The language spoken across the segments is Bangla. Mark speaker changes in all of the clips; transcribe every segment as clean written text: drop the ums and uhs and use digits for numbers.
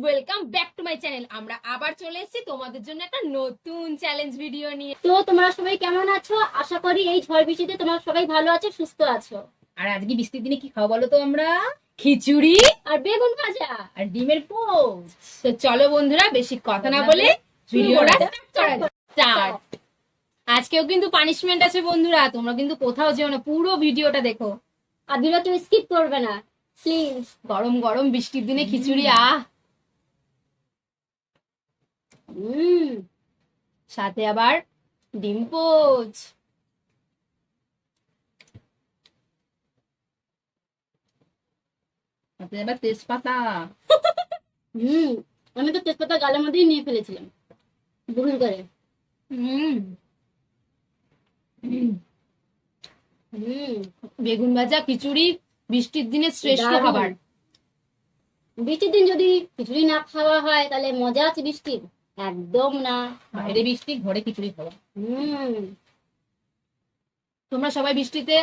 Speaker 1: Welcome back to my channel. আমরা আবার চলে এসেছি তোমাদের জন্য একটা নতুন চ্যালেঞ্জ ভিডিও নিয়ে।
Speaker 2: তো তোমরা সবাই কেমন আছো? আশা করি এই ঝড় বৃষ্টিতে তোমরা সবাই ভালো আছো, সুস্থ আছো।
Speaker 1: আর আজকে বৃষ্টির দিনে কি খাওয়া বলো তো? আমরা খিচুড়ি
Speaker 2: আর বেগুন ভাজা
Speaker 1: আর ডিমের পোচ। তো চলো বন্ধুরা, বেশি কথা না বলে ভিডিওটা স্টার্ট। আজকেও কিন্তু পানিশমেন্ট আছে বন্ধুরা, তোমরা কিন্তু কোথাও যেও না, পুরো ভিডিওটা দেখো
Speaker 2: আর ভিডিওটা স্কিপ করবে না প্লিজ।
Speaker 1: গরম গরম বৃষ্টির দিনে খিচুড়ি, সাথে আবার ডিম পোচ। সাথে আবার তেজপাতা।
Speaker 2: আমি তো তেজপাতা গালের মধ্যেই নিয়ে ফেলেছিলাম ভুল করে।
Speaker 1: হুম বেগুন ভাজা খিচুড়ি বৃষ্টির দিনে শ্রেষ্ঠ
Speaker 2: দারুণ।
Speaker 1: খাবার।
Speaker 2: বৃষ্টির দিন যদি খিচুড়ি না খাওয়া হয় তাহলে মজা আছে বৃষ্টির? একদম না।
Speaker 1: বাইরে বৃষ্টি, ঘরে খিচুড়ি খাওয়া।
Speaker 2: হুম
Speaker 1: তোমরা সবাই বৃষ্টিতে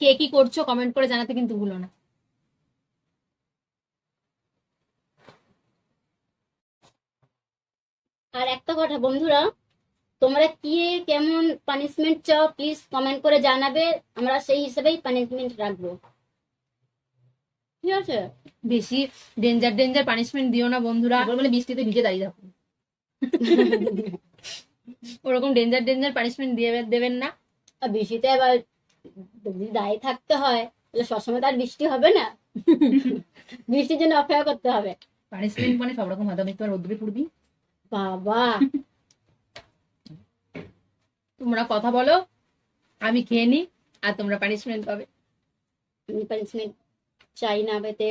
Speaker 1: কে কি করছো কমেন্ট করে জানাতে কিন্তু ভুলো না।
Speaker 2: আর একটা কথা বন্ধুরা, তোমরা কি কেমন পানিশমেন্ট চাও প্লিজ কমেন্ট করে জানাবে, আমরা সেই হিসেবেই পানিশমেন্ট রাখবো, ঠিক আছে?
Speaker 1: বেশি ডেঞ্জার ডেঞ্জার পানিশমেন্ট দিও না বন্ধুরা, মানে বৃষ্টিতে ভিজে দাঁড়িয়ে থাকো। ওরকম ডেঞ্জার ডেঞ্জার পানিশমেন্ট দিয়ে দেবেন না।
Speaker 2: আর বৃষ্টিতে আবার যদি দাঁড়িয়ে থাকতে হয় তাহলে সবসময় তার বৃষ্টি হবে না। বৃষ্টির জন্য অপেক্ষা করতে হবে।
Speaker 1: পানিশমেন্ট মানে সব রকম হয়তো, আমি তো রোদ্রে পড়বি।
Speaker 2: বাবা
Speaker 1: তোমরা কথা বলো, আমি খেয়ে নি, আর তোমরা পানিশমেন্ট পাবে।
Speaker 2: আমি পানিশমেন্ট চাই না পেতে।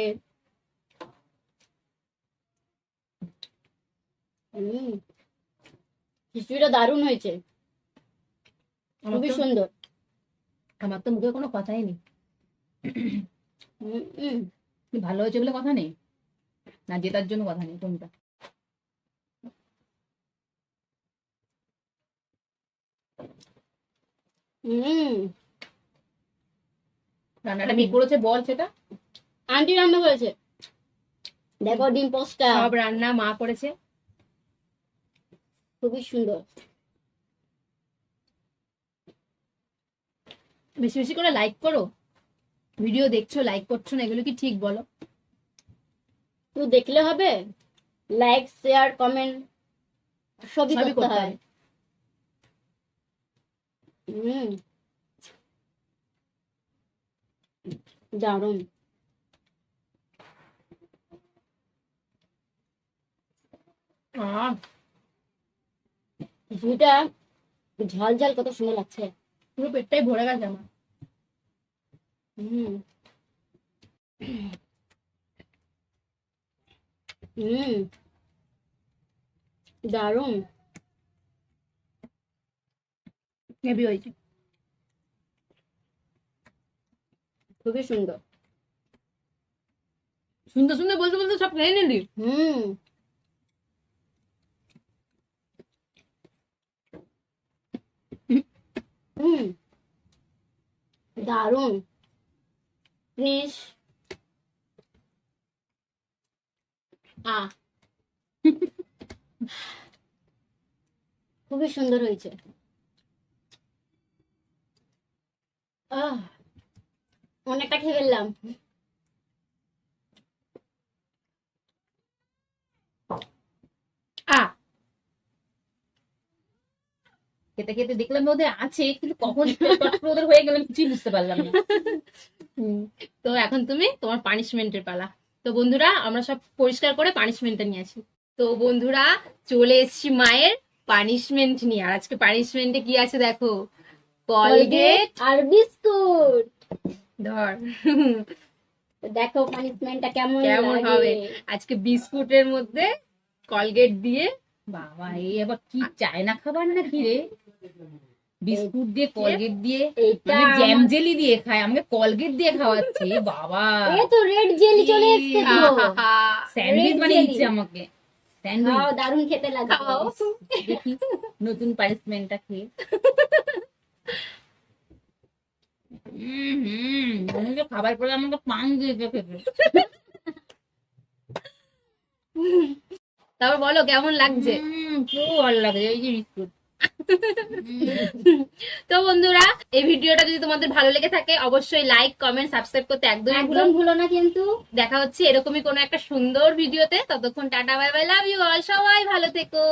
Speaker 2: খিচুড়িটা দারুণ হয়েছে, খুবই সুন্দর।
Speaker 1: আমার তো মুখে কোনো কথাই নেই। ভালো হয়েছে বলে কথা নেই, না জেতার জন্য কথা নেই কোনটা? রান্নাটা কি করেছে বল সেটা?
Speaker 2: আন্টি রান্না করেছে, দেখো ডিম পোস্টটা
Speaker 1: সব রান্না মা করেছে,
Speaker 2: খুবই সুন্দর।
Speaker 1: বেশি বেশি করে লাইক করো। ভিডিও দেখছো লাইক করছো না, এগুলো কি ঠিক বলো?
Speaker 2: তো দেখলে হবে, লাইক শেয়ার কমেন্ট সবই করতে হয়। দারুণ। খিচুড়িটা ঝাল ঝাল কত সুন্দর লাগছে,
Speaker 1: পুরো পেটটাই ভরে গেছে আমার।
Speaker 2: দারুণ
Speaker 1: হেভি হয়েছে,
Speaker 2: খুবই সুন্দর।
Speaker 1: সুন্দর সুন্দর বলতে বলতে সব খেয়ে নিলি।
Speaker 2: দারুণ প্লিজ। খুবই সুন্দর হয়েছে। অনেকটা খেয়ে ফেললাম।
Speaker 1: খেতে খেতে দেখলাম ওদের আছে, কিন্তু কখন ওদের হয়ে গেলাম কিছুই বুঝতে পারলাম না। তো এখন তুমি তোমার পানিশমেন্টের পালা। তো বন্ধুরা, আমরা সব পরিষ্কার করে পানিশমেন্টটা নিয়ে আসি। তো বন্ধুরা, চলে এসেছি মায়ের পানিশমেন্ট নিয়ে। আর আজকে পানিশমেন্টে কি আছে দেখো, কলগেট
Speaker 2: আর বিস্কুট।
Speaker 1: ধর
Speaker 2: দেখো পানিশমেন্টটা কেমন
Speaker 1: কেমন হবে। আজকে বিস্কুটের মধ্যে কলগেট দিয়ে। বাবা, এই আবার কি চায়না খাবার নাকি রে? বিস্কুট দিয়ে কলগেট দিয়ে, মানে জ্যাম জেলি দিয়ে খায়, আমাকে কলগেট দিয়ে খাওয়াচ্ছে। বাবা,
Speaker 2: এই তো রেড জেলি চলে এসেছে তো।
Speaker 1: স্যান্ডউইচ বানিয়ে দিচ্ছে আমাকে। স্যান্ডউইচ
Speaker 2: দারুণ খেতে লাগে।
Speaker 1: দেখি নতুন পানিশমেন্টটা খেয়ে। খাবার পরে আমাকে পান দিয়েছে খেতে। তারপর বলো কেমন লাগছে।
Speaker 2: খুব ভালো লাগে এই যে বিস্কুট।
Speaker 1: তো বন্ধুরা, এই ভিডিওটা যদি তোমাদের ভালো লেগে থাকে অবশ্যই লাইক, কমেন্ট, সাবস্ক্রাইব করতে একদমই ভুলো
Speaker 2: একদম ভুলো না কিন্তু।
Speaker 1: দেখা হচ্ছে এরকমই কোনো একটা সুন্দর ভিডিওতে। ততক্ষণ tata, bye bye, love you all, সবাই ভালো থেকো।